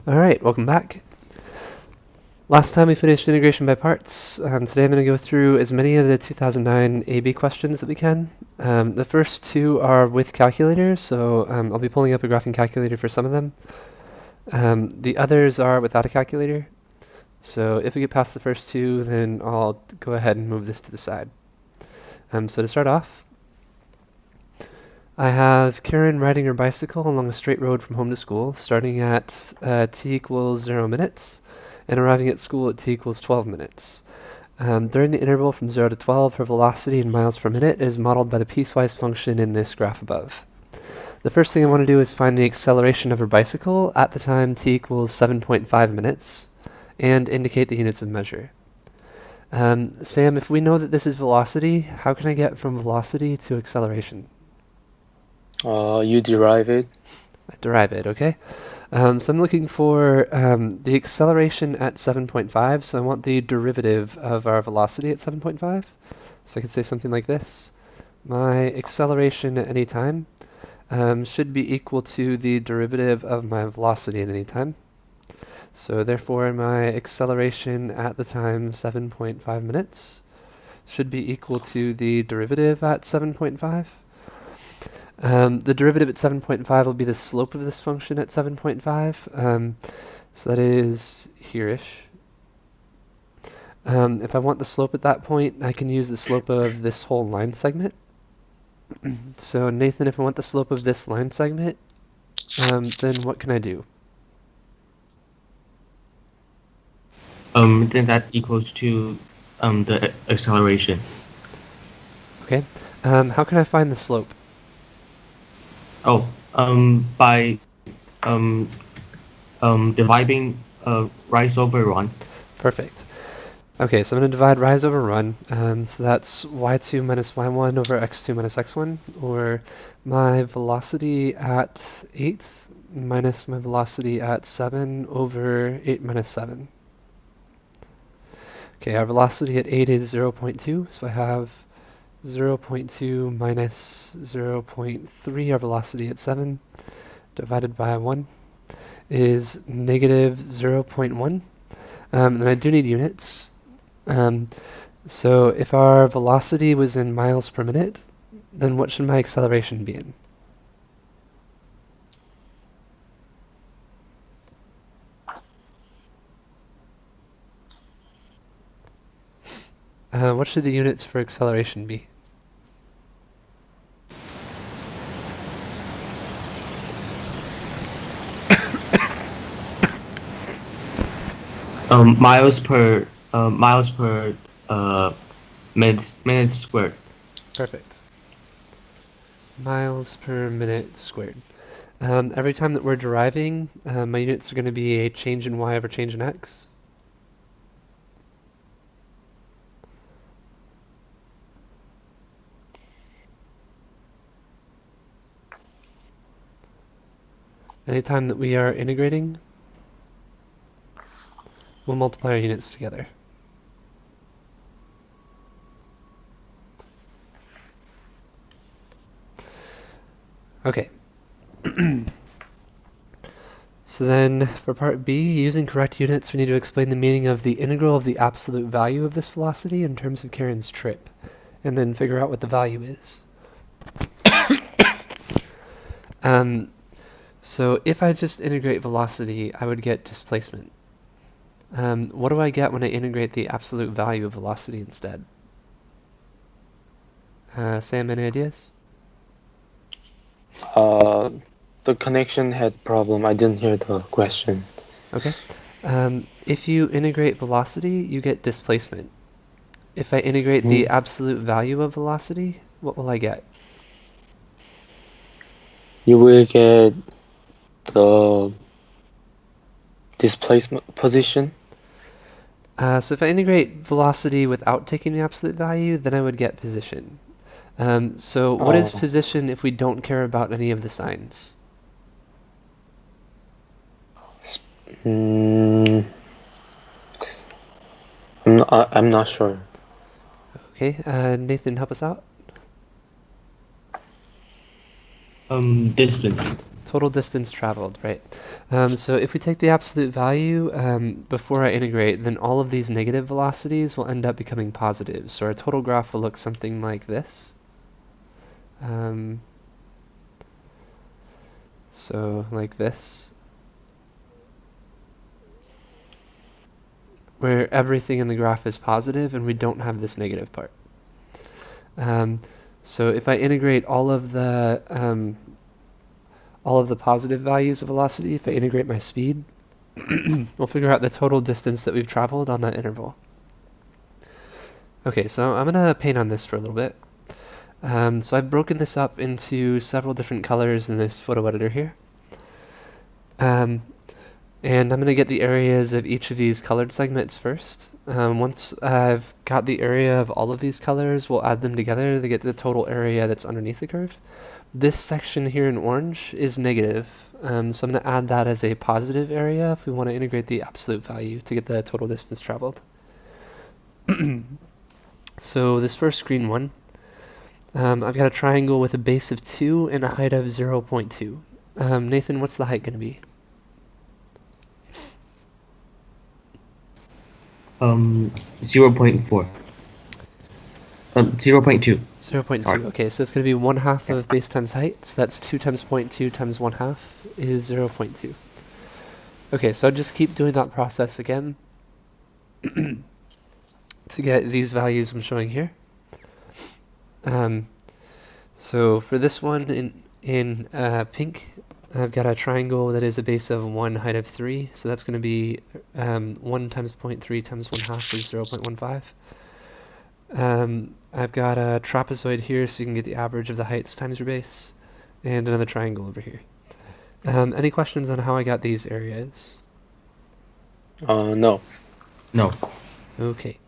Alright, welcome back. Last time we finished integration by parts. Today I'm going to go through as many of the 2009 AB questions that we can. The first two are with calculators, so I'll be pulling up a graphing calculator for some of them. The others are without a calculator. So if we get past the first two, then I'll go ahead and move this to the side. So to start off, I have Karen riding her bicycle along a straight road from home to school, starting at t equals 0 minutes, and arriving at school at t equals 12 minutes. During the interval from 0 to 12, her velocity in miles per minute is modeled by the piecewise function in this graph above. The first thing I want to do is find the acceleration of her bicycle at the time t equals 7.5 minutes, and indicate the units of measure. Sam, if we know that this is velocity, how can I get from velocity to acceleration? You derive it. I derive it, okay? So I'm looking for the acceleration at 7.5, so I want the derivative of our velocity at 7.5. So I could say something like this. My acceleration at any time should be equal to the derivative of my velocity at any time. So therefore my acceleration at the time 7.5 minutes should be equal to the derivative at 7.5. The derivative at 7.5 will be the slope of this function at 7.5. So that is here-ish. If I want the slope at that point, I can use the slope of this whole line segment. So Nathan, if I want the slope of this line segment, then what can I do? Then that equals to the acceleration. Okay. How can I find the slope? Oh, by dividing rise over run. Perfect. Okay, so I'm going to divide rise over run. So that's y2 minus y1 over x2 minus x1, or my velocity at 8 minus my velocity at 7 over 8 minus 7. Okay, our velocity at 8 is 0.2, so I have 0.2 minus 0.3, our velocity at 7, divided by 1, is negative 0.1. And I do need units. So if our velocity was in miles per minute, then what should my acceleration be in? What should the units for acceleration be? Miles per minute squared. Perfect. Miles per minute squared. Every time that we're deriving, my units are going to be a change in y over change in x. Anytime that we are integrating, we'll multiply our units together. Okay. So then, for part B, using correct units, we need to explain the meaning of the integral of the absolute value of this velocity in terms of Karen's trip, and then figure out what the value is. So if I just integrate velocity, I would get displacement. What do I get when I integrate the absolute value of velocity instead? Sam, any ideas? The connection had problem. I didn't hear the question. Okay. If you integrate velocity, you get displacement. If I integrate the absolute value of velocity, what will I get? You will get the displacement position. So if I integrate velocity without taking the absolute value, then I would get position. So what is position if we don't care about any of the signs? I'm not sure. Okay, Nathan, help us out. Distance. Total distance traveled, right? So if we take the absolute value before I integrate, then all of these negative velocities will end up becoming positive. So our total graph will look something like this. So like this, where everything in the graph is positive and we don't have this negative part. So if I integrate all of the positive values of velocity, if I integrate my speed, we'll figure out the total distance that we've traveled on that interval. Okay, so I'm going to paint on this for a little bit. So I've broken this up into several different colors in this photo editor here. And I'm going to get the areas of each of these colored segments first. Once I've got the area of all of these colors, we'll add them together to get the total area that's underneath the curve. This section here in orange is negative, so I'm going to add that as a positive area if we want to integrate the absolute value to get the total distance traveled. So this first green one, I've got a triangle with a base of 2 and a height of 0.2. Nathan, what's the height going to be? 0.4. 0.2. 0.2. Okay, so it's going to be 1/2 of base times height. So that's 2 times 0.2 times 1/2 is 0.2. Okay, so I'll just keep doing that process again to get these values I'm showing here. So for this one in pink, I've got a triangle that is a base of 1, height of 3. So that's going to be 1 times 0.3 times 1/2 is 0.15. I've got a trapezoid here, so you can get the average of the heights times your base, and another triangle over here. Any questions on how I got these areas? No. No. Okay.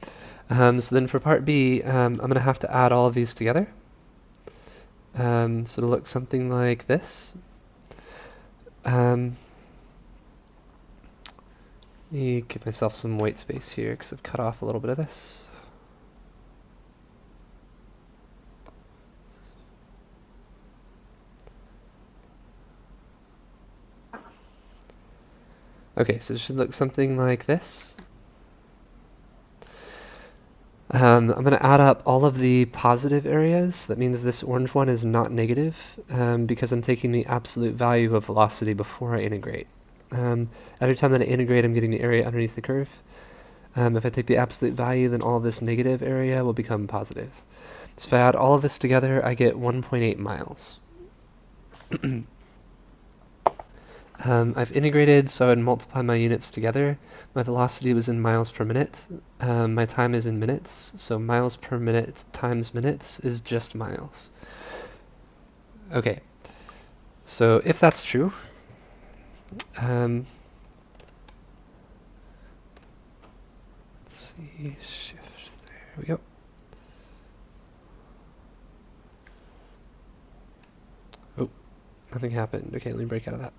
So then for part B, I'm going to have to add all of these together. So it'll look something like this. Let me give myself some white space here because I've cut off a little bit of this. Okay, so it should look something like this. I'm going to add up all of the positive areas. That means this orange one is not negative because I'm taking the absolute value of velocity before I integrate. Every time that I integrate, I'm getting the area underneath the curve. If I take the absolute value, then all of this negative area will become positive. So if I add all of this together, I get 1.8 miles. I've integrated, so I would multiply my units together. My velocity was in miles per minute. My time is in minutes, so miles per minute times minutes is just miles. Okay, so if that's true, let's see, shift, there we go. Oh, nothing happened. Okay, let me break out of that.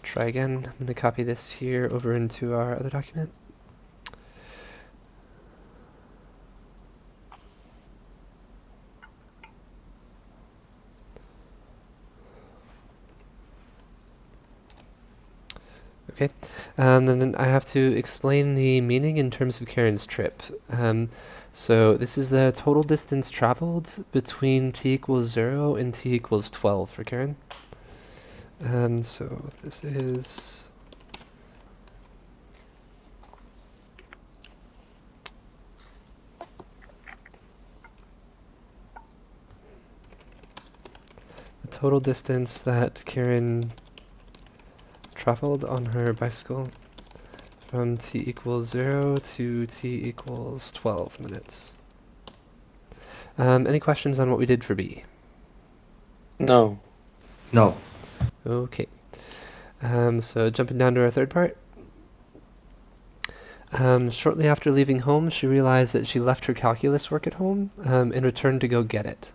Try again. I'm going to copy this here over into our other document. Okay, and then I have to explain the meaning in terms of Karen's trip. So this is the total distance traveled between t equals 0 and t equals 12 for Karen. So this is the total distance that Karen traveled on her bicycle from t equals 0 to t equals 12 minutes. Any questions on what we did for B? No. No. Okay. So jumping down to our third part. Shortly after leaving home, she realized that she left her calculus work at home and returned to go get it.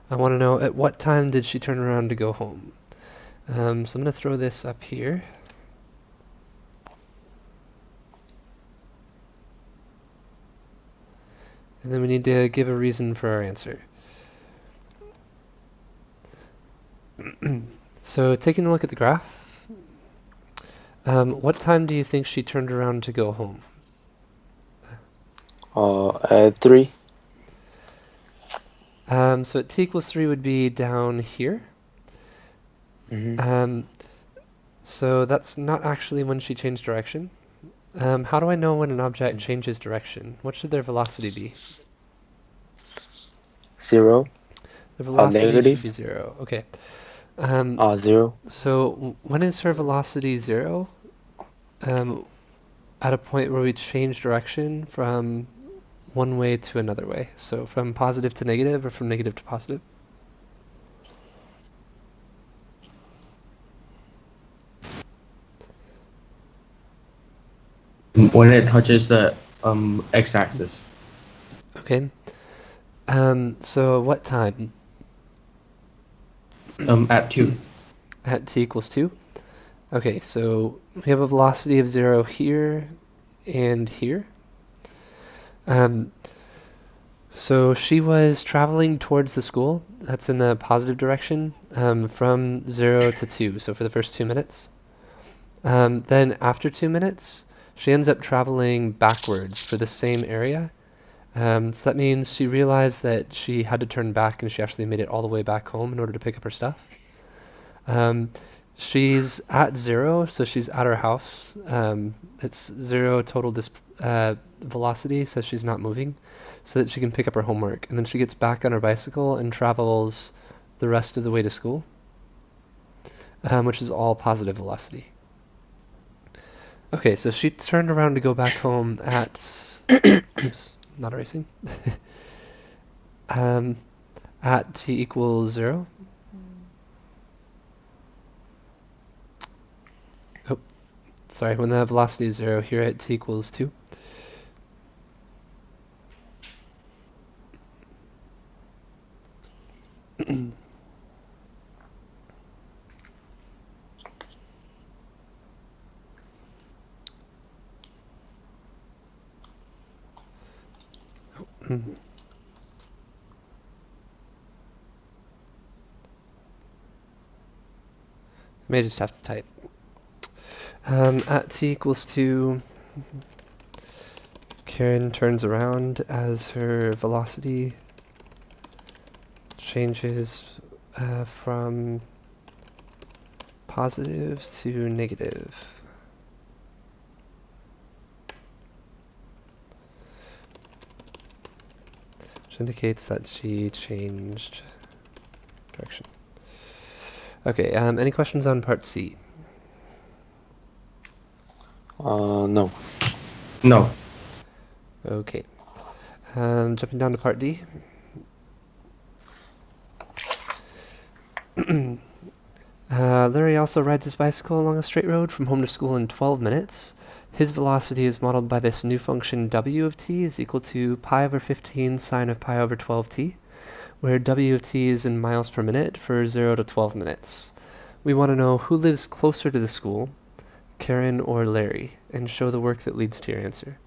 I want to know, at what time did she turn around to go home? So I'm going to throw this up here. And then we need to give a reason for our answer. So taking a look at the graph, what time do you think she turned around to go home? At 3. So at t equals 3 would be down here. Mm-hmm. So that's not actually when she changed direction. How do I know when an object changes direction? What should their velocity be? 0. The velocity should Negative. be 0. Okay. 0. So when is her velocity 0? At a point where we change direction from one way to another way. So from positive to negative or from negative to positive? When it touches the x-axis. Okay. So what time? At 2. At t equals 2? Okay, so we have a velocity of 0 here and here. So she was traveling towards the school. That's in the positive direction from 0 to 2, so for the first 2 minutes. Then after 2 minutes, she ends up traveling backwards for the same area. So that means she realized that she had to turn back, and she actually made it all the way back home in order to pick up her stuff. She's at 0, so she's at her house. It's 0 total velocity, so she's not moving, so that she can pick up her homework. And then she gets back on her bicycle and travels the rest of the way to school, which is all positive velocity. Okay, so she turned around to go back home at... oops, not erasing. At t equals 0. Oh, sorry, when the velocity is 0, here at t equals 2. I may just have to type. At t equals 2, Karen turns around as her velocity changes from positive to negative. Which indicates that she changed direction. Okay, any questions on part C? No. No. Okay. Jumping down to part D. Larry also rides his bicycle along a straight road from home to school in 12 minutes. His velocity is modeled by this new function w of t is equal to pi over 15 sine of pi over 12t, where w of t is in miles per minute for 0 to 12 minutes. We want to know who lives closer to the school, Karen or Larry, and show the work that leads to your answer.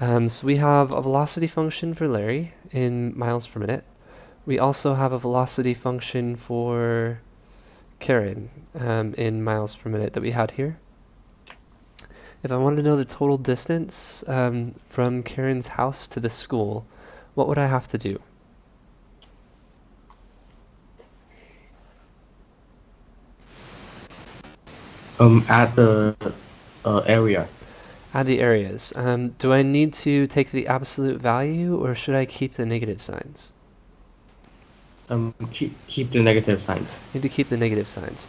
So we have a velocity function for Larry in miles per minute. We also have a velocity function for Karen in miles per minute that we had here. If I wanted to know the total distance from Karen's house to the school, what would I have to do? At the area. Add the areas. Do I need to take the absolute value, or should I keep the negative signs? Keep the negative signs. Need to keep the negative signs.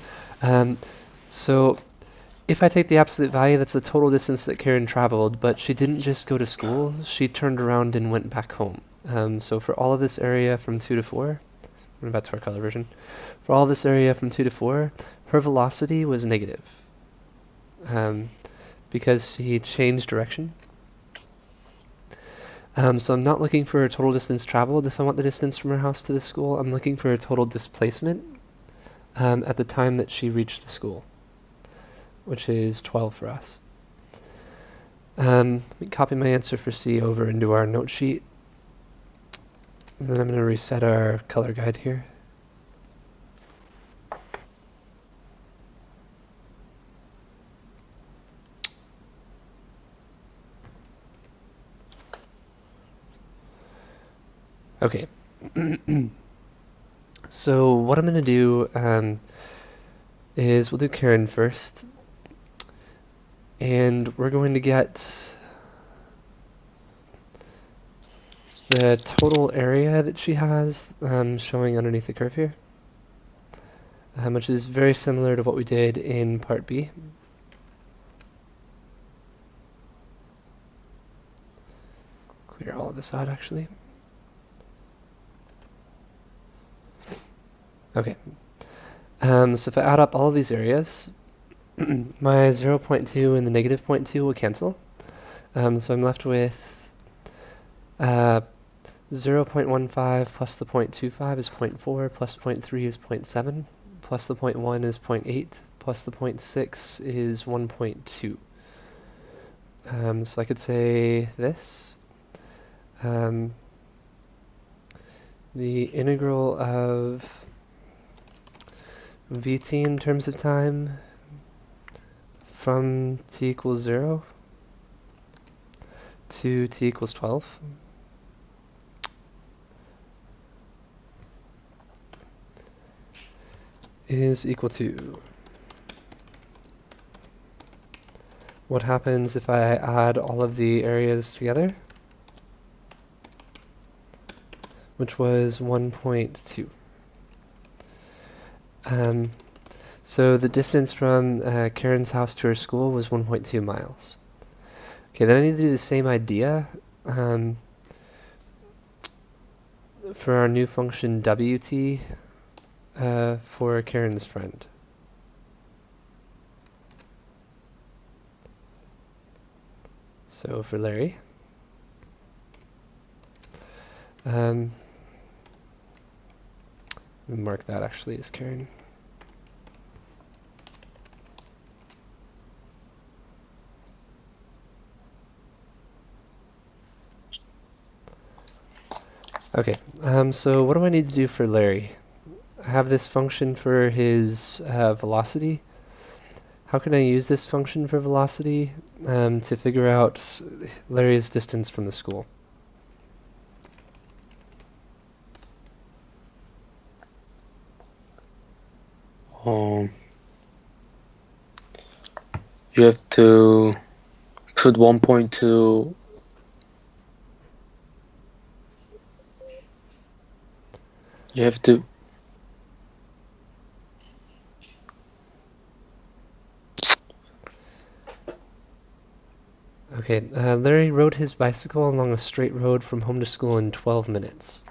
So if I take the absolute value, that's the total distance that Karen traveled, but she didn't just go to school, she turned around and went back home. So for all of this area from 2 to 4, going back to our color version, for all this area from 2 to 4, her velocity was negative. Because she changed direction. So I'm not looking for a total distance traveled. If I want the distance from her house to the school, I'm looking for a total displacement at the time that she reached the school, which is 12 for us. Let me copy my answer for C over into our note sheet. And then I'm going to reset our color guide here. Okay. So what I'm going to do is we'll do Karen first. And we're going to get the total area that she has showing underneath the curve here, which is very similar to what we did in part B. Clear all of this out, actually. Okay. So if I add up all of these areas, my 0.2 and the negative 0.2 will cancel. So I'm left with 0.15 plus the 0.25 is 0.4, plus 0.3 is 0.7, plus the 0.1 is 0.8, plus the 0.6 is 1.2. So I could say this. The integral of vt in terms of time from t equals 0 to t equals 12 is equal to what happens if I add all of the areas together, which was 1.2. So the distance from Karen's house to her school was 1.2 miles. Okay, then I need to do the same idea for our new function wt for Karen's friend. So for Larry, mark that actually as Karen. Okay, so what do I need to do for Larry? I have this function for his velocity. How can I use this function for velocity to figure out Larry's distance from the school? You have to put 1.2. You have to. Okay, Larry rode his bicycle along a straight road from home to school in 12 minutes.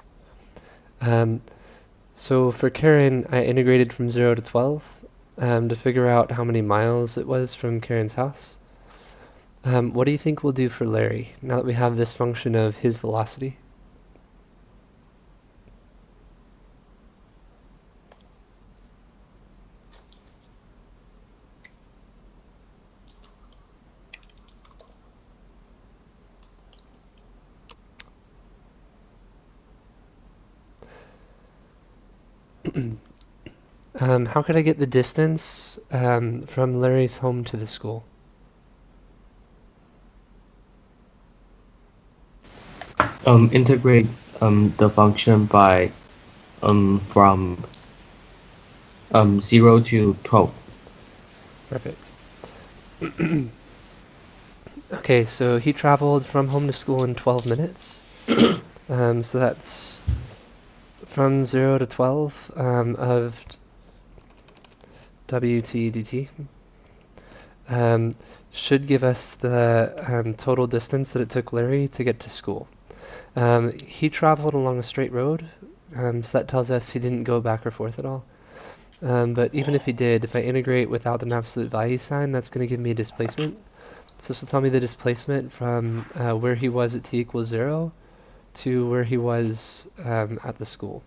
So for Karen, I integrated from 0 to 12 to figure out how many miles it was from Karen's house. What do you think we'll do for Larry, now that we have this function of his velocity? How could I get the distance from Larry's home to the school? Integrate the function by from 0 to 12. Perfect. Okay, so he traveled from home to school in 12 minutes. So that's from 0 to 12 of wt dt. Should give us the total distance that it took Larry to get to school. He traveled along a straight road, so that tells us he didn't go back or forth at all. But even if he did, if I integrate without an absolute value sign, that's going to give me a displacement. So this will tell me the displacement from where he was at t equals 0 to where he was at the school.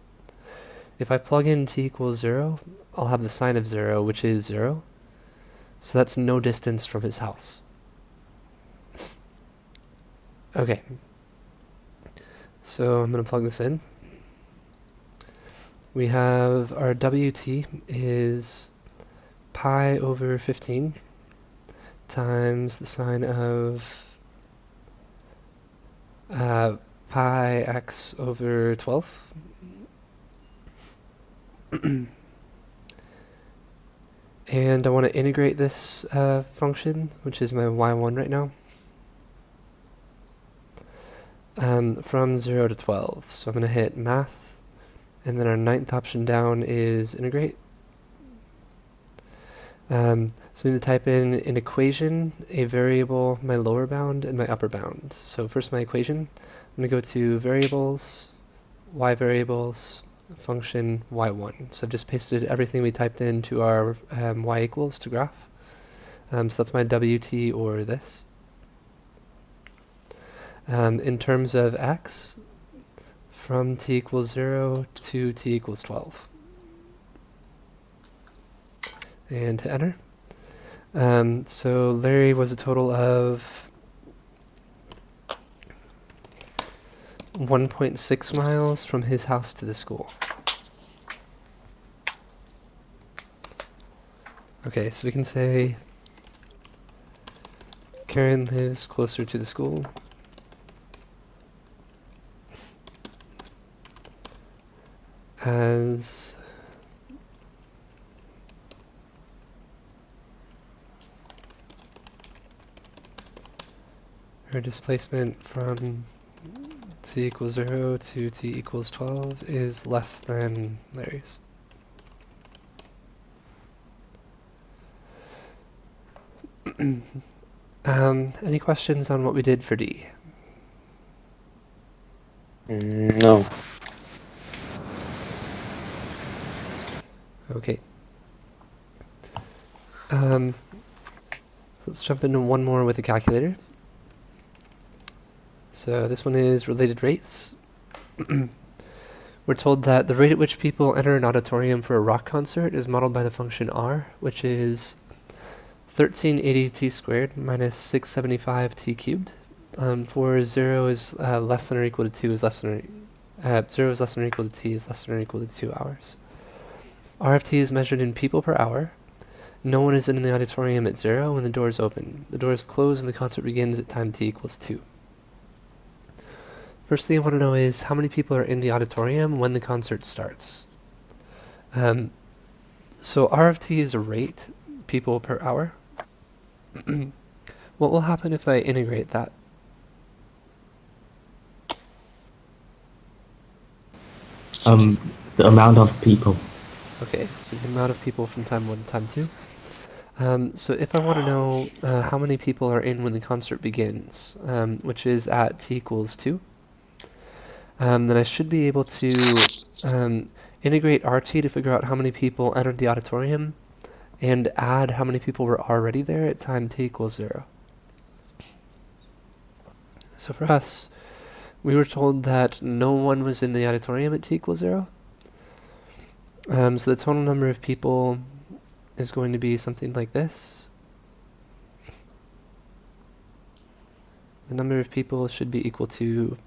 If I plug in t equals 0, I'll have the sign of 0, which is 0. So that's no distance from his house. Okay. So I'm going to plug this in. We have our wt is pi over 15 times the sine of pi x over 12. And I want to integrate this function, which is my y1 right now, from 0 to 12. So I'm going to hit math, and then our 9th option down is integrate. So I need to type in an equation, a variable, my lower bound, and my upper bound. So first my equation, I'm going to go to variables, y variables, function y1. So I've just pasted everything we typed into our y equals to graph. So that's my wt, or this. In terms of x, from t equals 0 to t equals 12. And to enter. So Larry was a total of 1.6 miles from his house to the school. Okay, so we can say Karen lives closer to the school. As her displacement from t equals 0 to t equals 12 is less than Larry's. Any questions on what we did for D? No. Okay. Let's jump into one more with a calculator. So this one is related rates. We're told that the rate at which people enter an auditorium for a rock concert is modeled by the function r, which is 1380t squared minus 675t cubed. For 0 is less than or equal to 2 is less than 0 is less than or equal to t is less than or equal to 2 hours. RFT is measured in people per hour. No one is in the auditorium at 0 when the doors open. The doors close and the concert begins at time t equals 2. First thing I want to know is how many people are in the auditorium when the concert starts. So RFT is a rate, people per hour. What will happen if I integrate that? The amount of people. Okay, so the amount of people from time 1 to time 2. So if I want to know how many people are in when the concert begins, which is at t equals 2, then I should be able to integrate RT to figure out how many people entered the auditorium and add how many people were already there at time t equals 0. So for us, we were told that no one was in the auditorium at t equals 0. So the total number of people is going to be something like this. The number of people should be equal to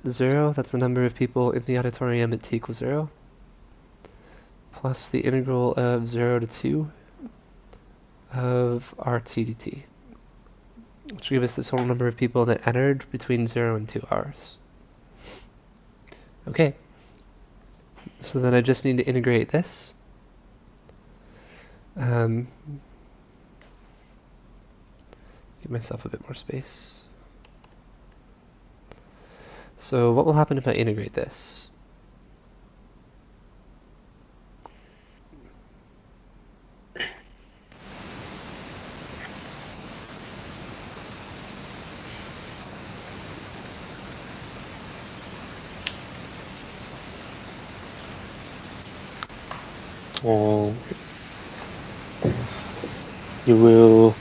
0, that's the number of people in the auditorium at t equals 0, plus the integral of 0 to 2 of RT dt, which will give us the total number of people that entered between 0 and 2 hours. Okay, so then I just need to integrate this. Give myself a bit more space. So what will happen if I integrate this? You will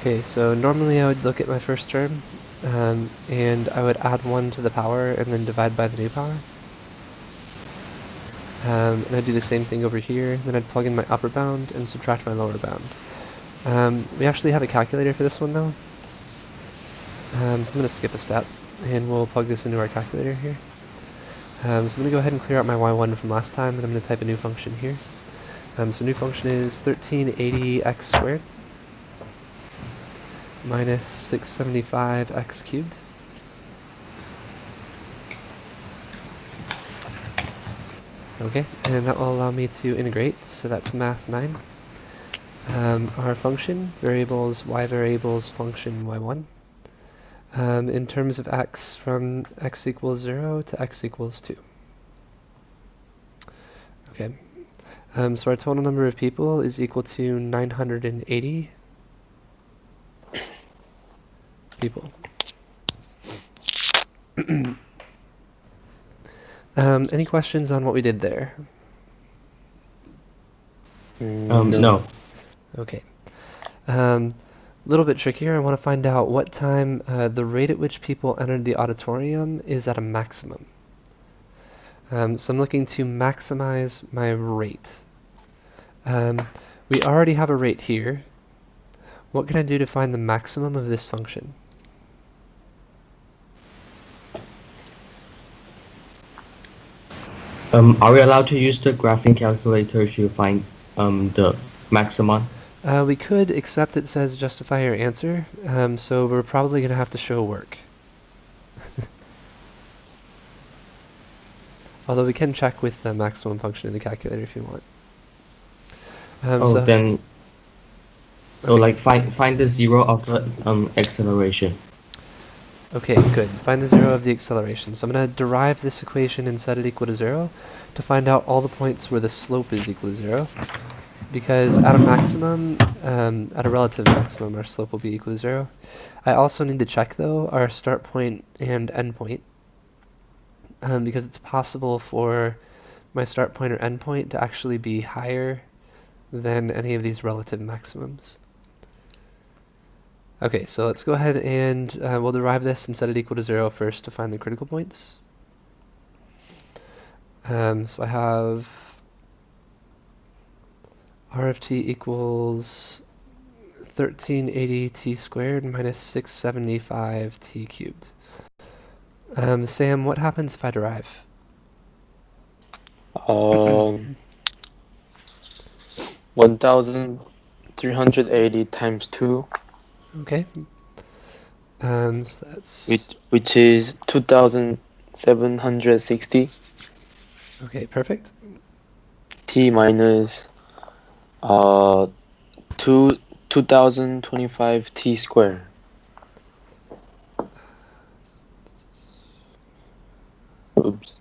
Okay, so normally I would look at my first term, and I would add 1 to the power and then divide by the new power. And I'd do the same thing over here, then I'd plug in my upper bound and subtract my lower bound. We actually have a calculator for this one though, so I'm going to skip a step. and we'll plug this into our calculator here. So I'm going to go ahead and clear out my y1 from last time, and I'm going to type a new function here. So new function is 1380x squared minus 675x cubed. Okay, and that will allow me to integrate, so that's math 9. Our function, variables, y variables, function y1. In terms of x, from x equals 0 to x equals 2. Okay, so our total number of people is equal to 980 people. Any questions on what we did there? No. Okay. Little bit trickier. I want to find out what time the rate at which people entered the auditorium is at a maximum. So I'm looking to maximize my rate. We already have a rate here. What can I do to find the maximum of this function? Are we allowed to use the graphing calculator to find the maximum? We could, except it says justify your answer, so we're probably going to have to show work. Although we can check with the maximum function in the calculator if you want. Then okay. like find the zero of the acceleration. Okay, good. Find the zero of the acceleration. So I'm going to derive this equation and set it equal to 0 to find out all the points where the slope is equal to 0. Because at a maximum, at a relative maximum, our slope will be equal to 0. I also need to check, though, our start point and end point. Because it's possible for my start point or end point to actually be higher than any of these relative maximums. Okay, so let's go ahead and we'll derive this and set it equal to 0 first to find the critical points. So I have r of t equals 1380 t squared minus 675 t cubed. Sam, what happens if I derive? 1380 times 2. Okay. So that's... Which is 2760. Okay, perfect. T minus 2025 t squared. Oops.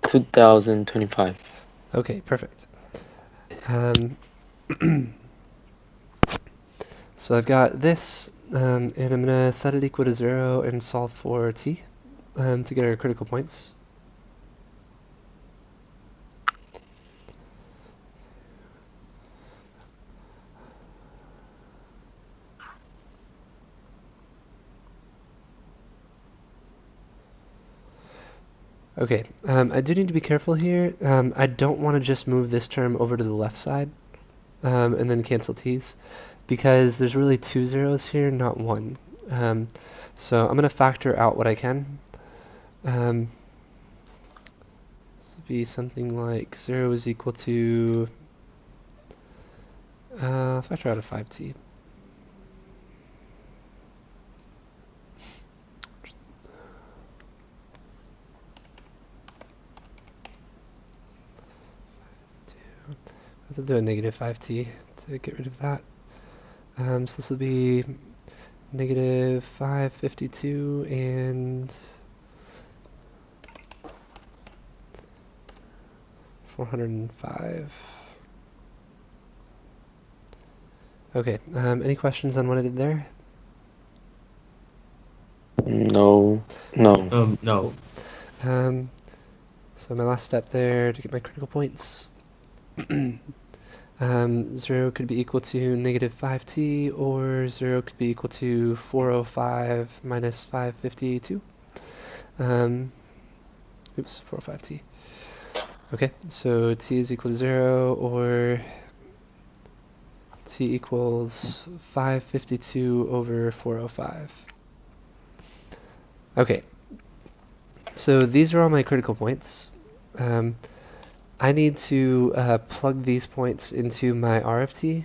$2,025. Okay, perfect. So I've got this, and I'm going to set it equal to 0 and solve for t to get our critical points. Okay, I do need to be careful here. I don't want to just move this term over to the left side and then cancel t's, because there's really 2 zeros here, not 1. So I'm going to factor out what I can. This would be something like 0 is equal to, factor out a 5t. I'll do a negative 5t to get rid of that. So this will be negative 552 and 405. Okay, any questions on what I did there? No. No. So my last step there to get my critical points. 0 could be equal to negative 5t, or 0 could be equal to 405 minus 552. Oops, 405t. Okay, so t is equal to 0, or t t equals 552 over 405. Okay, so these are all my critical points. I need to plug these points into my RFT,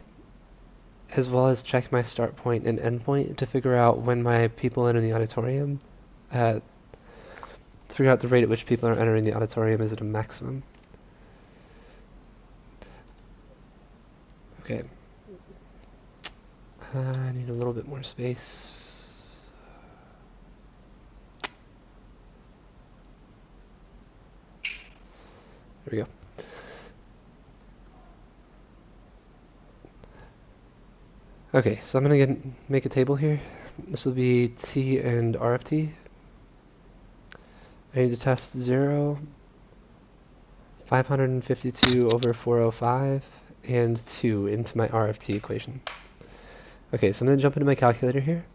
as well as check my start point and end point to figure out when my people enter the auditorium, to figure out the rate at which people are entering the auditorium is at a maximum. Okay. I need a little bit more space. There we go. Okay, so I'm gonna make a table here. This will be T and RFT. I need to test 0, 552 over 405, and 2 into my RFT equation. Okay, so I'm going to jump into my calculator here.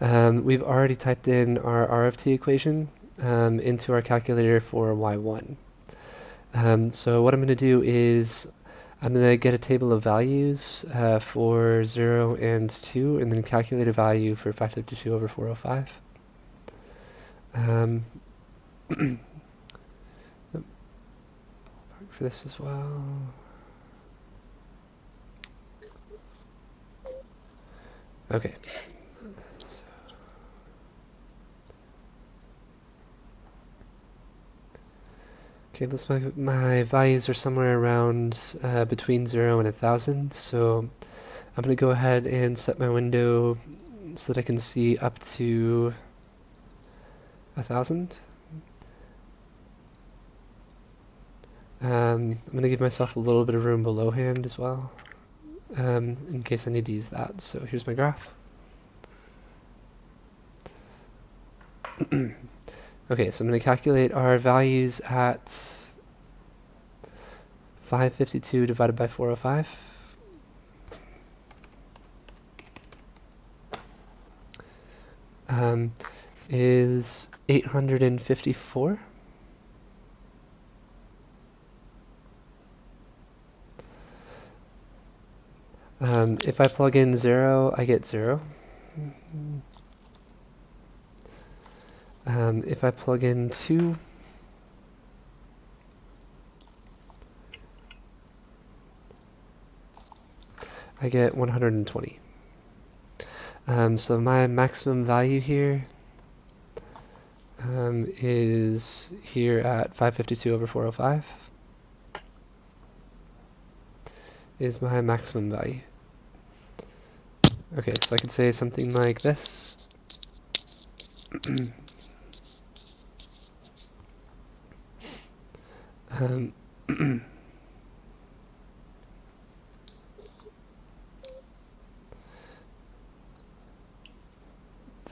We've already typed in our RFT equation into our calculator for y1. So what I'm going to do is I'm going to get a table of values for 0 and 2, and then calculate a value for 552 over 405. For this as well. Okay. Okay, looks like my values are somewhere around between 0 and 1,000, so I'm going to go ahead and set my window so that I can see up to 1,000. I'm going to give myself a little bit of room belowhand as well, in case I need to use that. So here's my graph. Okay, so I'm going to calculate our values at 552 divided by 405. Is 854. If I plug in 0, I get 0. If I plug in 2, I get 120. So my maximum value here is here at 552 over 405 is my maximum value. Okay, so I could say something like this.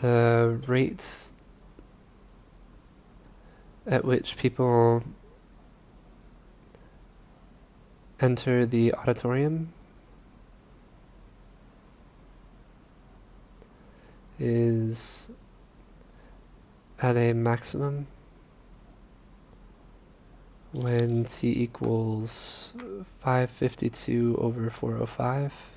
The rate at which people enter the auditorium is at a maximum when t equals 552 over 405.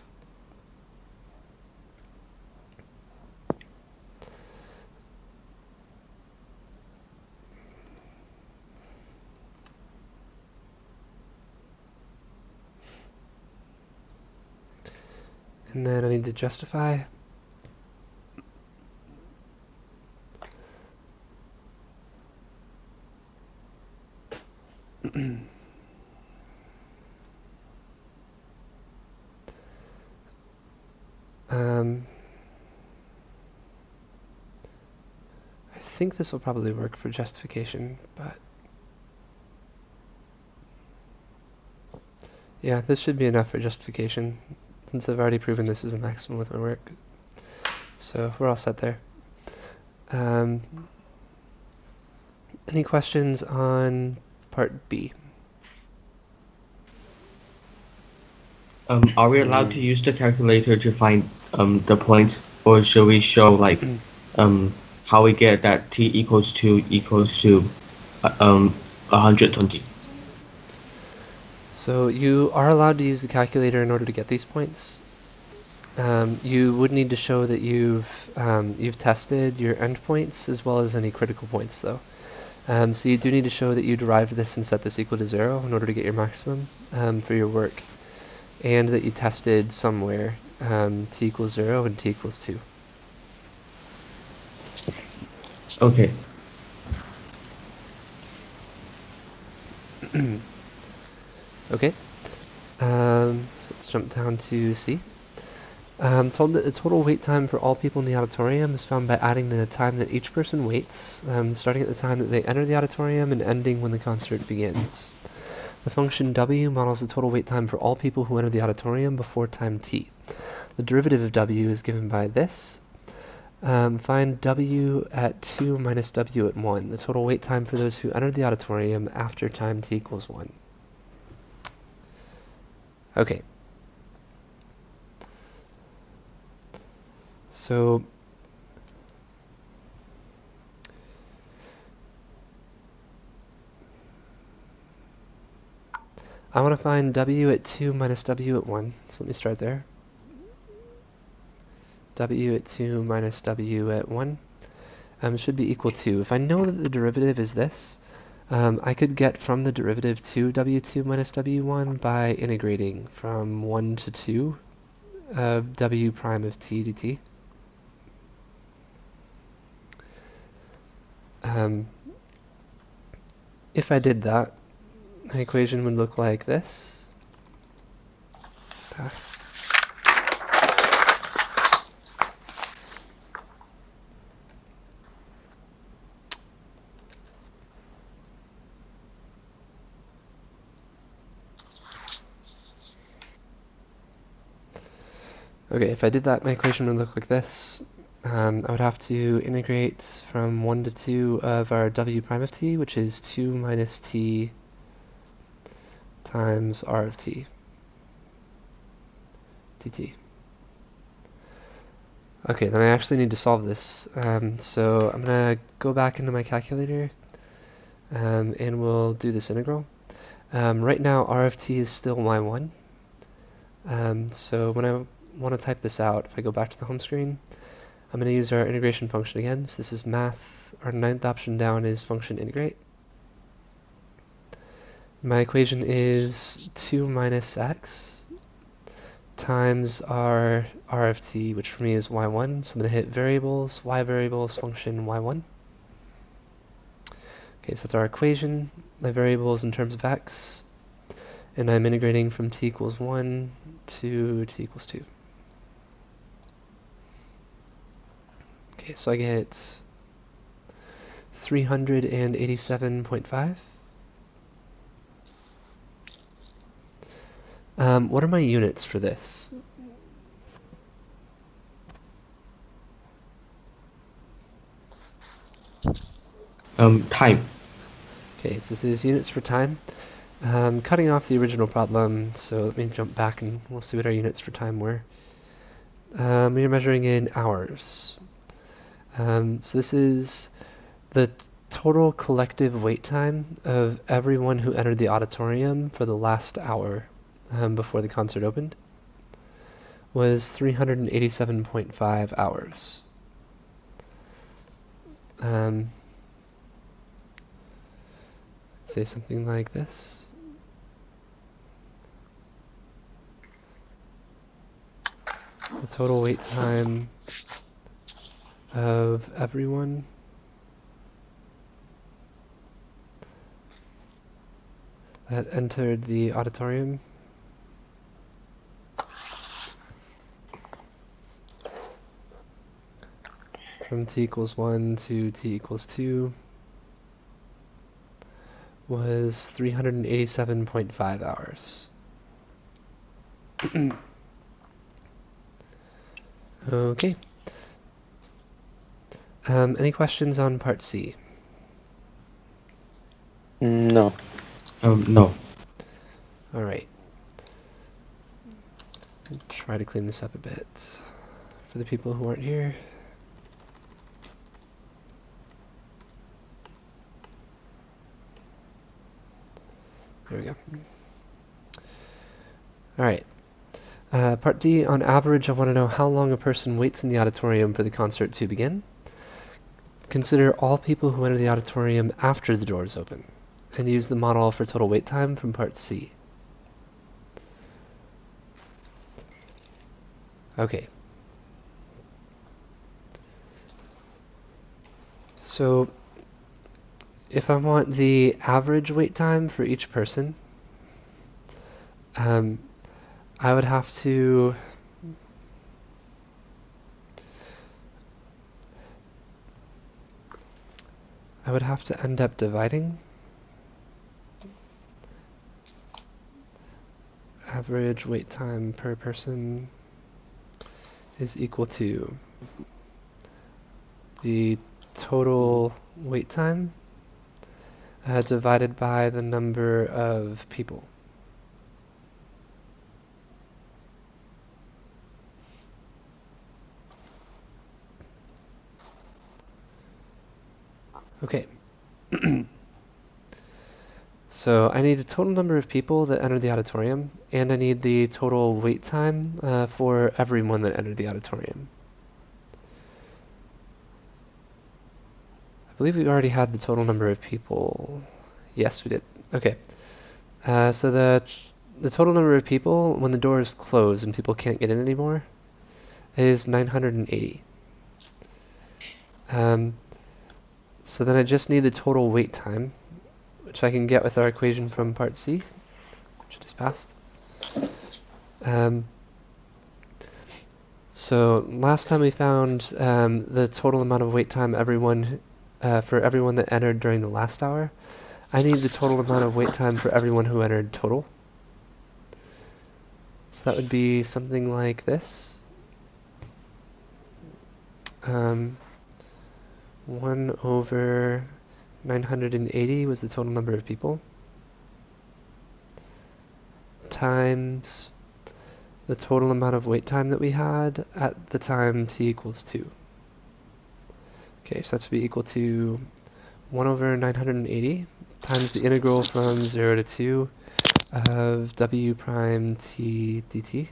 And then I need to justify. I think this will probably work for justification, but yeah, this should be enough for justification, since I've already proven this is a maximum with my work. So we're all set there. Any questions on part B? Are we allowed to use the calculator to find the points, or should we show like how we get that t equals 120? So you are allowed to use the calculator in order to get these points. You would need to show that you've tested your endpoints as well as any critical points, though. So you do need to show that you derived this and set this equal to 0 in order to get your maximum for your work, and that you tested somewhere t equals 0 and t equals 2. Okay. Okay. So let's jump down to C. Told that the total wait time for all people in the auditorium is found by adding the time that each person waits, starting at the time that they enter the auditorium and ending when the concert begins. The function w models the total wait time for all people who enter the auditorium before time t. The derivative of w is given by this. Find w at 2 minus w at 1, the total wait time for those who entered the auditorium after time t equals 1. Okay. So I want to find w at 2 minus w at 1. So let me start there. W at 2 minus w at 1 should be equal to, if I know that the derivative is this, I could get from the derivative to w2 minus w1 by integrating from 1 to 2 of w prime of t dt. If I did that, the equation would look like this. Okay, if I did that, my equation would look like this. I would have to integrate from 1 to 2 of our w prime of t, which is 2 minus t times r of t dt. Okay, then I actually need to solve this. So I'm going to go back into my calculator and we'll do this integral. Right now, r of t is still y1. So when I want to type this out, if I go back to the home screen, I'm going to use our integration function again. So this is math. Our ninth option down is function integrate. My equation is 2 minus x times r of t, which for me is y1. So I'm going to hit variables, y variables, function y1. Okay, so that's our equation. My variables in terms of x. And I'm integrating from t equals 1 to t equals 2. Okay, so I get 387.5. What are my units for this? Time. Okay, so this is units for time. Cutting off the original problem, so let me jump back and we'll see what our units for time were. We are measuring in hours. So this is the total collective wait time of everyone who entered the auditorium for the last hour before the concert opened was 387.5 hours. Let's say something like this. The total wait time of everyone that entered the auditorium from t equals 1 to t equals 2 was 387.5 hours. Okay. Any questions on part C? No. No. All right. I'll try to clean this up a bit for the people who aren't here. There we go. All right. Part D, on average, I want to know how long a person waits in the auditorium for the concert to begin. Consider all people who enter the auditorium after the doors open, and use the model for total wait time from Part C. Okay. So, if I want the average wait time for each person, I would have to end up dividing average wait time per person is equal to the total wait time divided by the number of people. Okay. So I need the total number of people that entered the auditorium, and I need the total wait time for everyone that entered the auditorium. I believe we already had the total number of people. Yes, we did. Okay. So the total number of people when the doors close and people can't get in anymore is 980. So then I just need the total wait time, which I can get with our equation from Part C, which just passed. So last time we found the total amount of wait time for everyone that entered during the last hour. I need the total amount of wait time for everyone who entered total. So that would be something like this. 1 over 980 was the total number of people, times the total amount of wait time that we had at the time t equals 2. Okay, so that's to be equal to 1 over 980 times the integral from 0 to 2 of w prime t dt.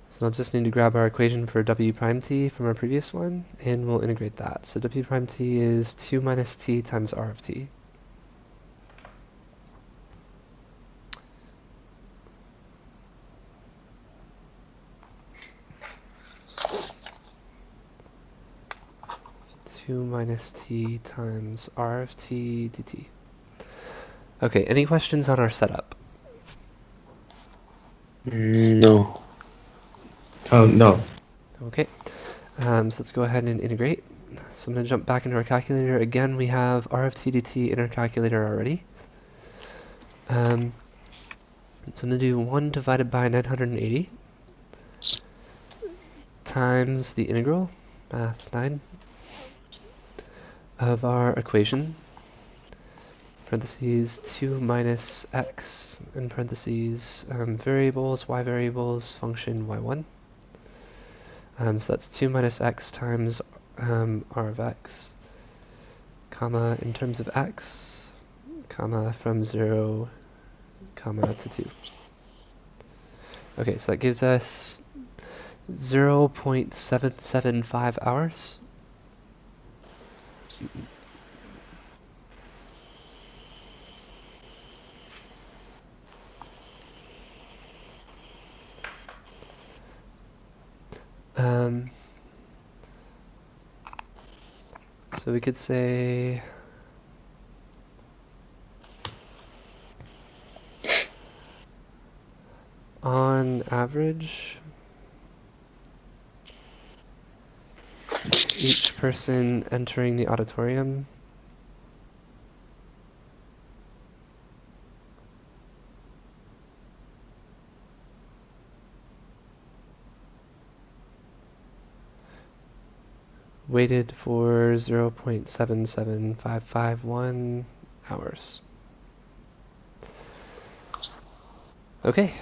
So I'll just need to grab our equation for w prime t from our previous one, and we'll integrate that. So w prime t is 2 minus t times r of t. Minus t times r of t dt. Okay, any questions on our setup? No. Oh, no. Okay, so let's go ahead and integrate. So I'm going to jump back into our calculator. Again, we have r of t dt in our calculator already. So I'm going to do 1 divided by 980 times the integral, math 9, of our equation, parentheses 2 minus x, in parentheses variables, y variables, function y1. So that's 2 minus x times r of x, comma, in terms of x, comma, from 0, comma, to 2. Okay, so that gives us 0.775 hours. So we could say on average, each person entering the auditorium waited for 0.77551 hours. Okay.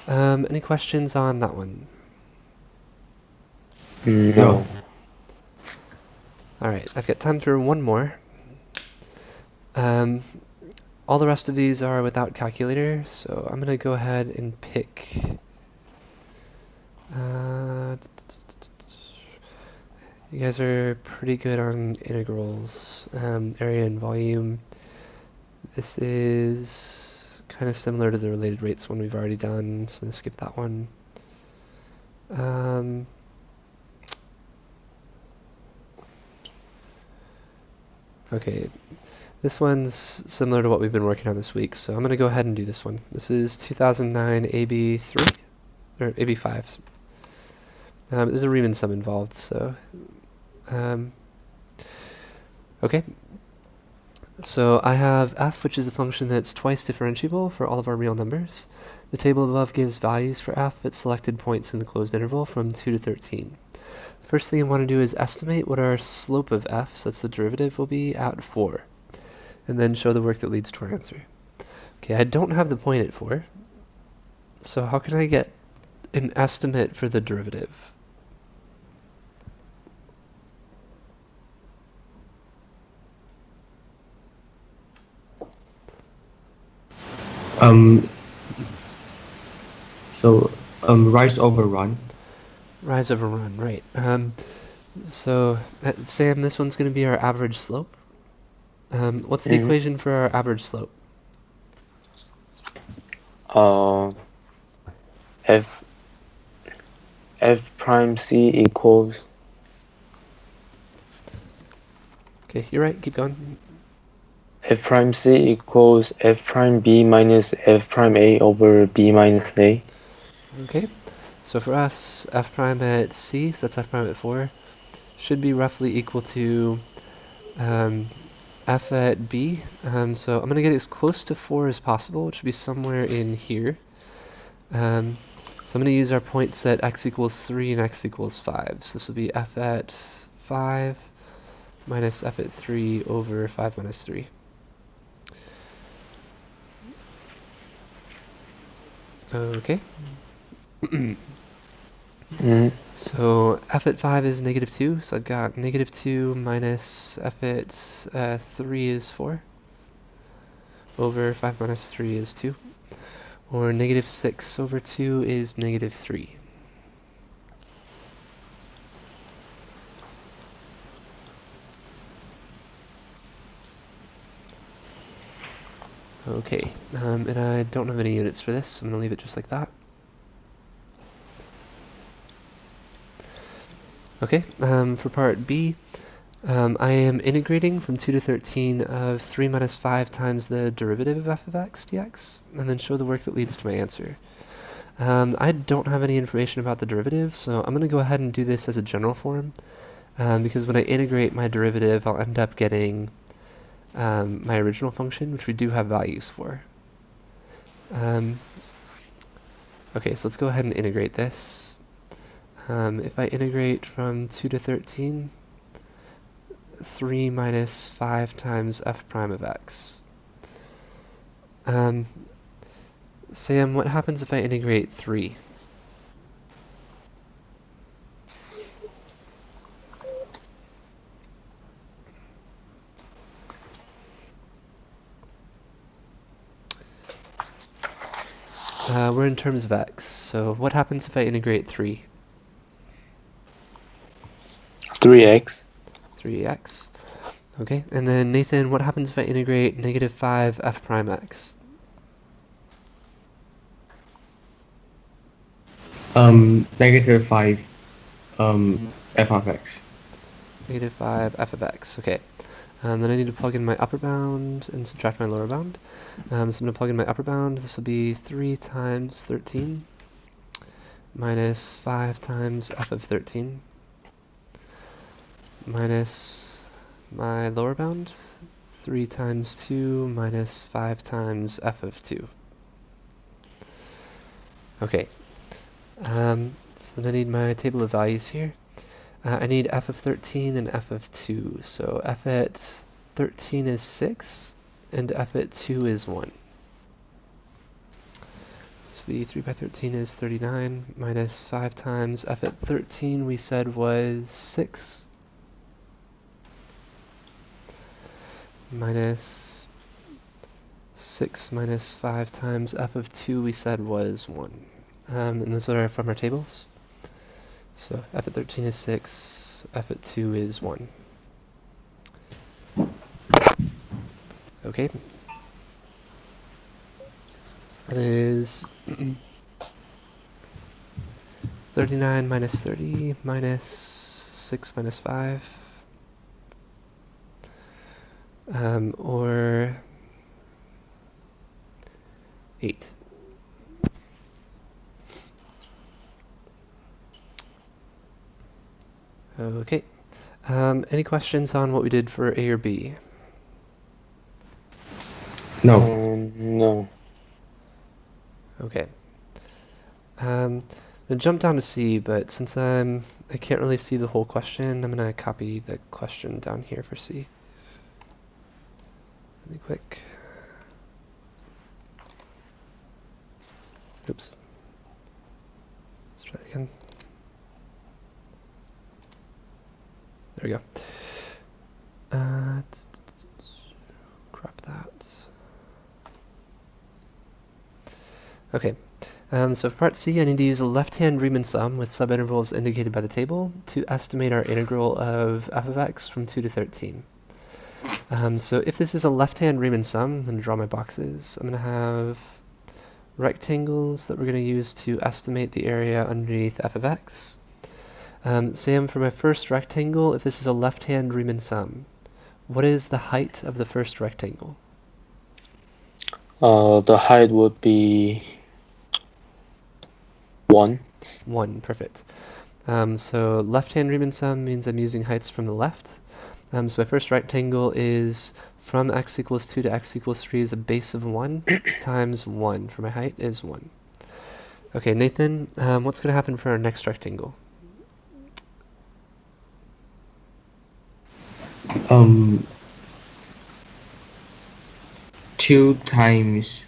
Any questions on that one? No. Alright, I've got time for one more. All the rest of these are without calculator, so I'm going to go ahead and pick... you guys are pretty good on integrals, area and volume. This is kind of similar to the related rates one we've already done, so I'm going to skip that one. Okay, this one's similar to what we've been working on this week, so I'm going to go ahead and do this one. This is 2009 AB3, or AB5. There's a Riemann sum involved, so... okay. So I have f, which is a function that's twice differentiable for all of our real numbers. The table above gives values for f at selected points in the closed interval from 2 to 13. First thing I want to do is estimate what our slope of f, so that's the derivative, will be at 4. And then show the work that leads to our answer. Okay, I don't have the point at 4. So how can I get an estimate for the derivative? Rise over run. Rise over run, right. So, Sam, this one's going to be our average slope. What's the equation for our average slope? F prime C equals... Okay, you're right, keep going. F prime C equals F prime B minus F prime A over B minus A. Okay, so for us, f prime at C, so that's f prime at 4, should be roughly equal to f at B. So I'm going to get as close to 4 as possible, which should be somewhere in here. So I'm going to use our points at x equals 3 and x equals 5. So this will be f at 5 minus f at 3 over 5 minus 3. Okay. So f at 5 is negative 2, so I've got negative 2 minus f at 3 is 4, over 5 minus 3 is 2, or negative 6 over 2 is negative 3. Okay, and I don't have any units for this, so I'm going to leave it just like that. Okay, for part B, I am integrating from 2 to 13 of 3 minus 5 times the derivative of f of x dx, and then show the work that leads to my answer. I don't have any information about the derivative, so I'm going to go ahead and do this as a general form, because when I integrate my derivative, I'll end up getting my original function, which we do have values for. Okay, so let's go ahead and integrate this. If I integrate from 2 to 13, 3 minus 5 times f prime of x. Sam, what happens if I integrate 3? We're in terms of x, so what happens if I integrate 3? 3x. 3x. Okay, and then Nathan, what happens if I integrate negative 5 f prime x? Negative 5 f of x. Negative 5 f of x, okay. And then I need to plug in my upper bound and subtract my lower bound. So I'm going to plug in my upper bound. This will be 3 times 13 minus 5 times f of 13 minus my lower bound, 3 times 2 minus 5 times f of 2. Okay, so then I need my table of values here. I need f of 13 and f of 2. So f at 13 is 6, and f at 2 is 1. So 3 by 13 is 39, minus 5 times f at 13 we said was 6. Minus 6 minus 5 times f of 2 we said was 1. And those are from our tables. So f at 13 is 6, f at 2 is 1. Okay. So that is 39 minus 30 minus 6 minus 5. Or 8. Okay. Any questions on what we did for A or B? No. No. Okay. I'm gonna jump down to C, but since I can't really see the whole question, I'm gonna copy the question down here for C. Really quick. Oops. Let's try that again. There we go. Crop that. Okay. So for part C, I need to use a left-hand Riemann sum with subintervals indicated by the table to estimate our integral of f of x from 2 to 13. So if this is a left-hand Riemann sum, I'm going to draw my boxes. I'm going to have rectangles that we're going to use to estimate the area underneath f of x. Sam, for my first rectangle, if this is a left-hand Riemann sum, what is the height of the first rectangle? The height would be 1. 1, perfect. So left-hand Riemann sum means I'm using heights from the left. So my first rectangle is from x equals 2 to x equals 3 is a base of 1 times 1 for my height is 1. Okay, Nathan, what's going to happen for our next rectangle? 2 times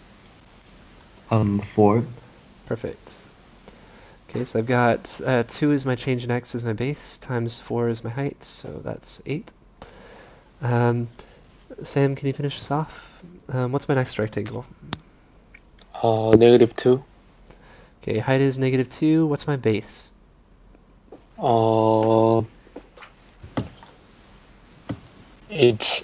4. Perfect. Okay, so I've got 2 is my change in x as my base, times 4 is my height, so that's 8. Sam, can you finish this off? What's my next rectangle? -2. Okay, height is -2. What's my base? It's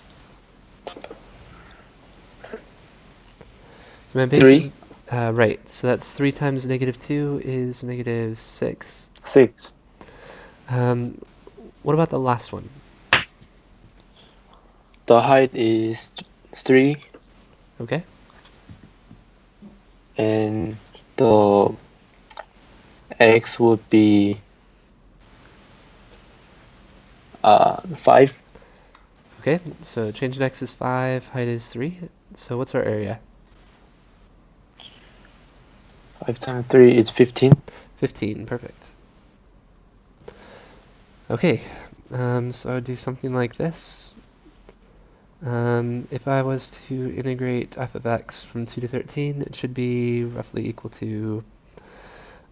My base 3. is, right, so that's 3 times -2 is -6. 6. What about the last one? The height is 3, Okay. and the x would be 5. Okay, so change in x is 5, height is 3. So what's our area? 5 times 3 is 15. 15, perfect. Okay, so I would do something like this. If I was to integrate f of x from 2 to 13, it should be roughly equal to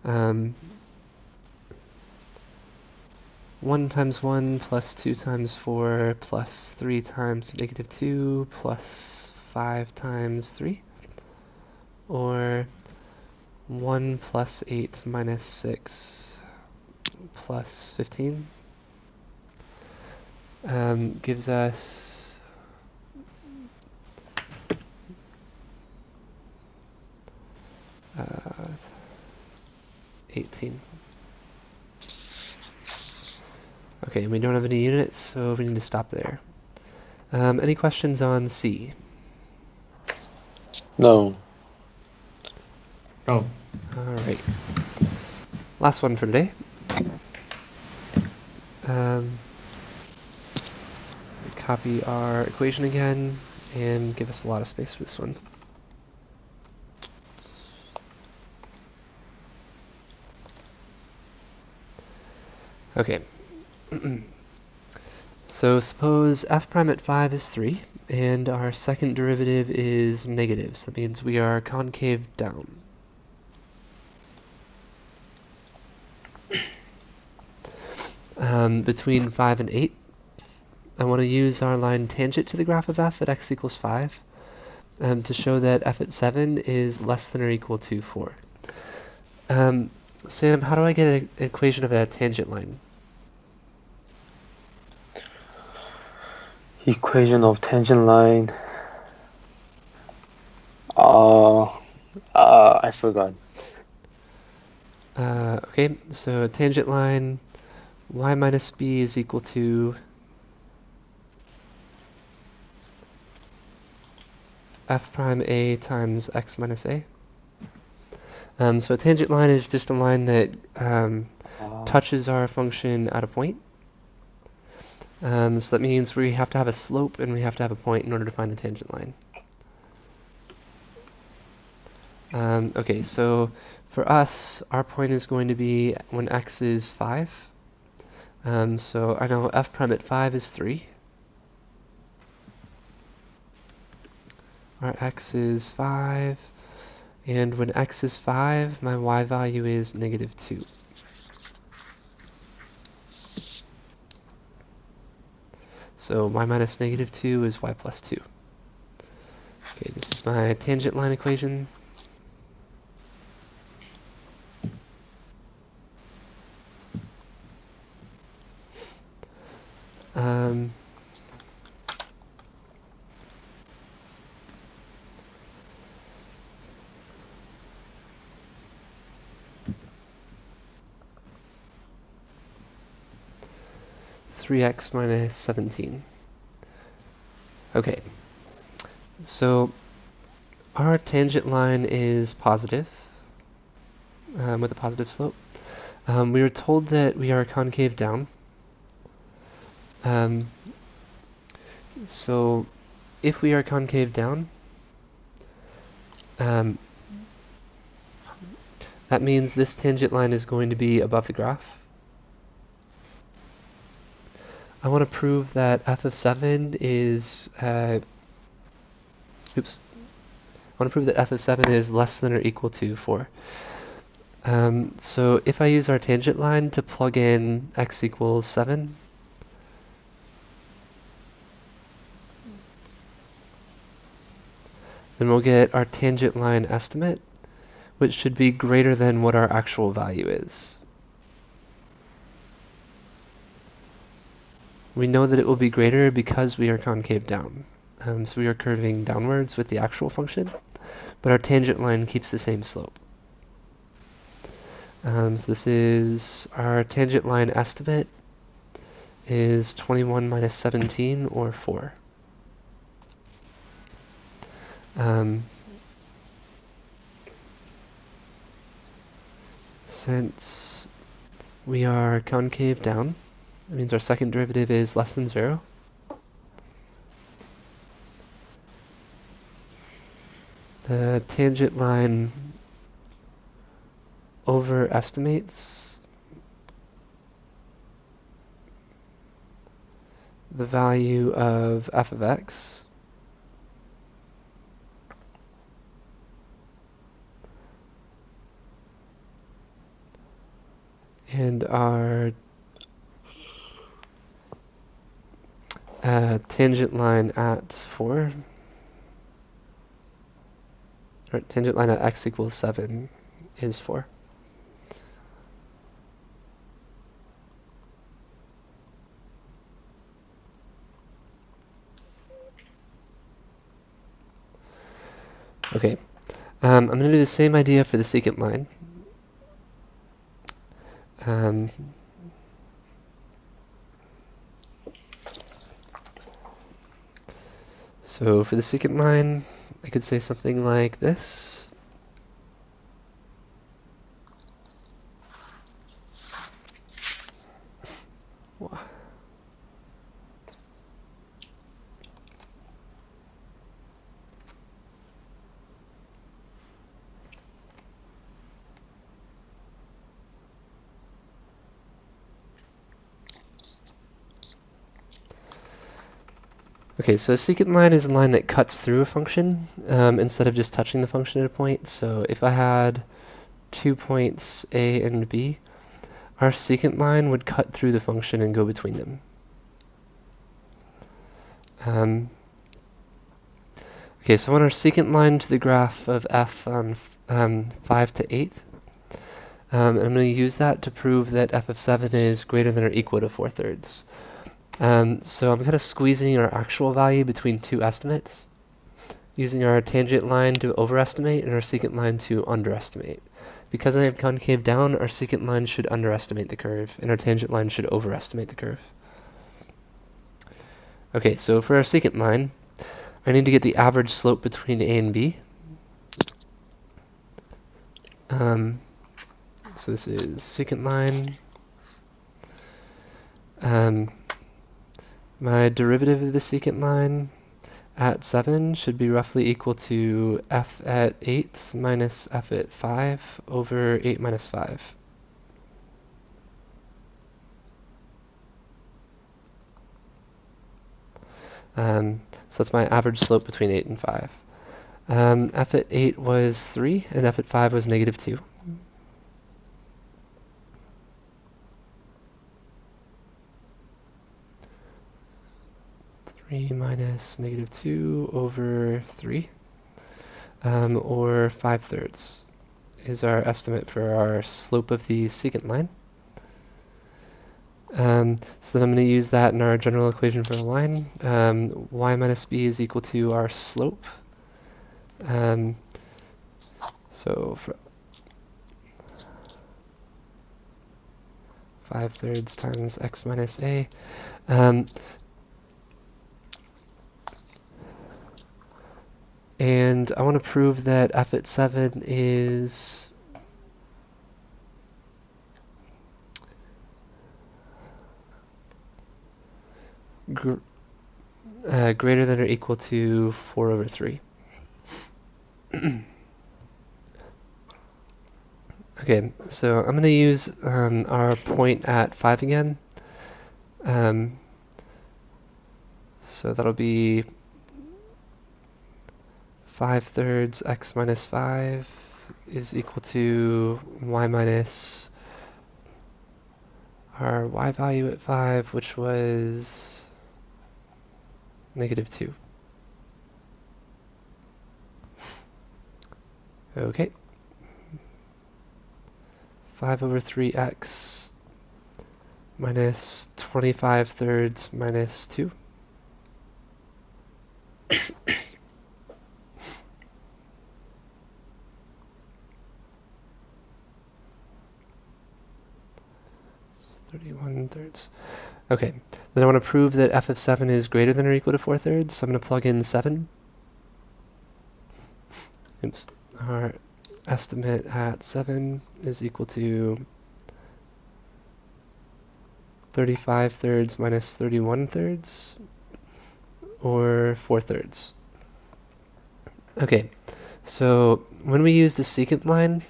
1 times 1 plus 2 times 4 plus 3 times -2 plus 5 times 3, or 1 plus 8 minus 6 plus 15 gives us 18. Okay, and we don't have any units, so we need to stop there. Any questions on C? No. Oh. Alright. Last one for today. Copy our equation again and give us a lot of space for this one. Okay. So suppose f prime at 5 is 3, and our second derivative is negative, so that means we are concave down. Between 5 and 8, I want to use our line tangent to the graph of f at x equals 5. to show that f at 7 is less than or equal to 4. Sam, how do I get an equation of a tangent line? Equation of tangent line. I forgot. Okay, so a tangent line, y minus b is equal to f prime a times x minus a. So a tangent line is just a line that touches our function at a point. So that means we have to have a slope and we have to have a point in order to find the tangent line. Okay, so for us, our point is going to be when x is 5. So I know f prime at 5 is 3. Our x is 5. And when x is 5, my y value is negative 2. So y minus negative 2 is y plus 2. Okay, this is my tangent line equation. Three x minus 17. Okay, so our tangent line is positive, with a positive slope. We were told that we are concave down. So if we are concave down, that means this tangent line is going to be above the graph. I want to prove that f of 7 is, I want to prove that f of 7 is less than or equal to 4. So if I use our tangent line to plug in x equals 7, then we'll get our tangent line estimate, which should be greater than what our actual value is. We know that it will be greater because we are concave down. So we are curving downwards with the actual function, but our tangent line keeps the same slope. So this is our tangent line estimate is 21 minus 17, or 4. Since we are concave down, that means our second derivative is less than 0. The tangent line overestimates the value of f of x. And our tangent line at 4, or tangent line at x equals 7 is 4. Okay, I'm going to do the same idea for the secant line. So for the secant line, I could say something like this. Okay, so a secant line is a line that cuts through a function instead of just touching the function at a point. So if I had 2 points A and B, our secant line would cut through the function and go between them. Okay, so I want our secant line to the graph of f on 5 to 8. I'm going to use that to prove that f of 7 is greater than or equal to 4/3. So I'm kind of squeezing our actual value between two estimates, using our tangent line to overestimate and our secant line to underestimate. Because I have concave down, our secant line should underestimate the curve, and our tangent line should overestimate the curve. Okay, so for our secant line, I need to get the average slope between A and B. So this is secant line. My derivative of the secant line at 7 should be roughly equal to f at 8 minus f at 5 over 8 minus 5. So that's my average slope between 8 and 5. F at 8 was 3, and f at 5 was negative 2. Minus negative 2 over 3, or 5/3 is our estimate for our slope of the secant line. So then I'm going to use that in our general equation for a line. Y minus b is equal to our slope. So for 5/3 times x minus a. And I want to prove that f at 7 is greater than or equal to 4 over 3. Okay, so I'm going to use our point at 5 again. So that'll be 5/3 x minus 5 is equal to y minus our y value at 5, which was negative 2. Okay. 5 over 3x minus 25/3 minus 2. It's 31/3. Okay, then I want to prove that f of 7 is greater than or equal to 4/3, so I'm going to plug in 7. Oops. Our estimate at 7 is equal to 35/3 minus 31/3, or 4/3. Okay, so when we used the secant line,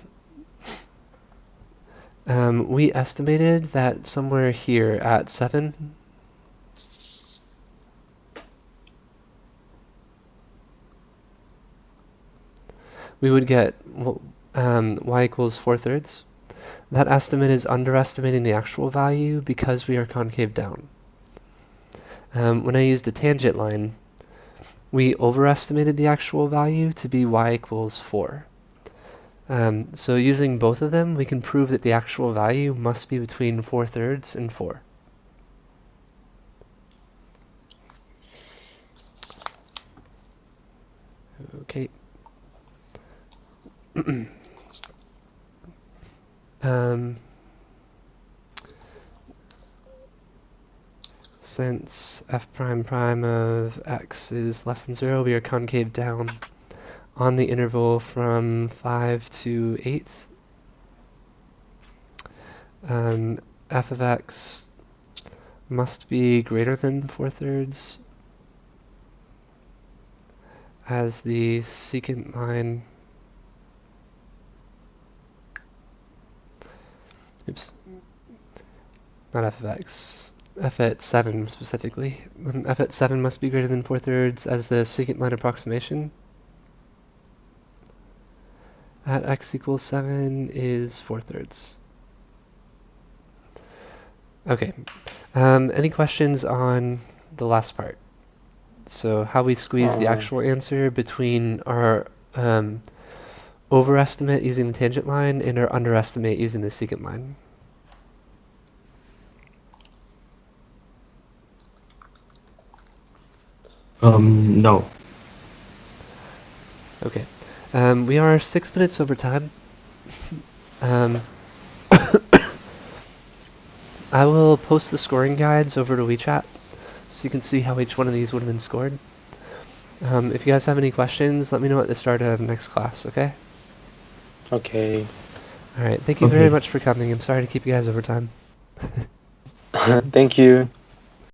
we estimated that somewhere here at 7, we would get y equals 4/3. That estimate is underestimating the actual value because we are concave down. When I used the tangent line, we overestimated the actual value to be y equals 4. So using both of them, we can prove that the actual value must be between 4/3 and 4. Okay. Since f prime prime of x is less than 0, we are concave down on the interval from 5 to 8. F of x must be greater than 4/3 as the secant line. Oops. Not f of x. F at 7 specifically. F at 7 must be greater than 4/3 as the secant line approximation at x equals 7 is 4/3. Okay. Any questions on the last part? So how we squeeze the Uh, actual answer between our overestimate using the tangent line and our underestimate using the secant line. No. Okay. We are 6 minutes over time. I will post the scoring guides over to WeChat so you can see how each one of these would have been scored. If you guys have any questions, let me know at the start of next class, okay? okay. Alright, thank you very Okay. much for coming. I'm sorry to keep you guys over time. Thank you.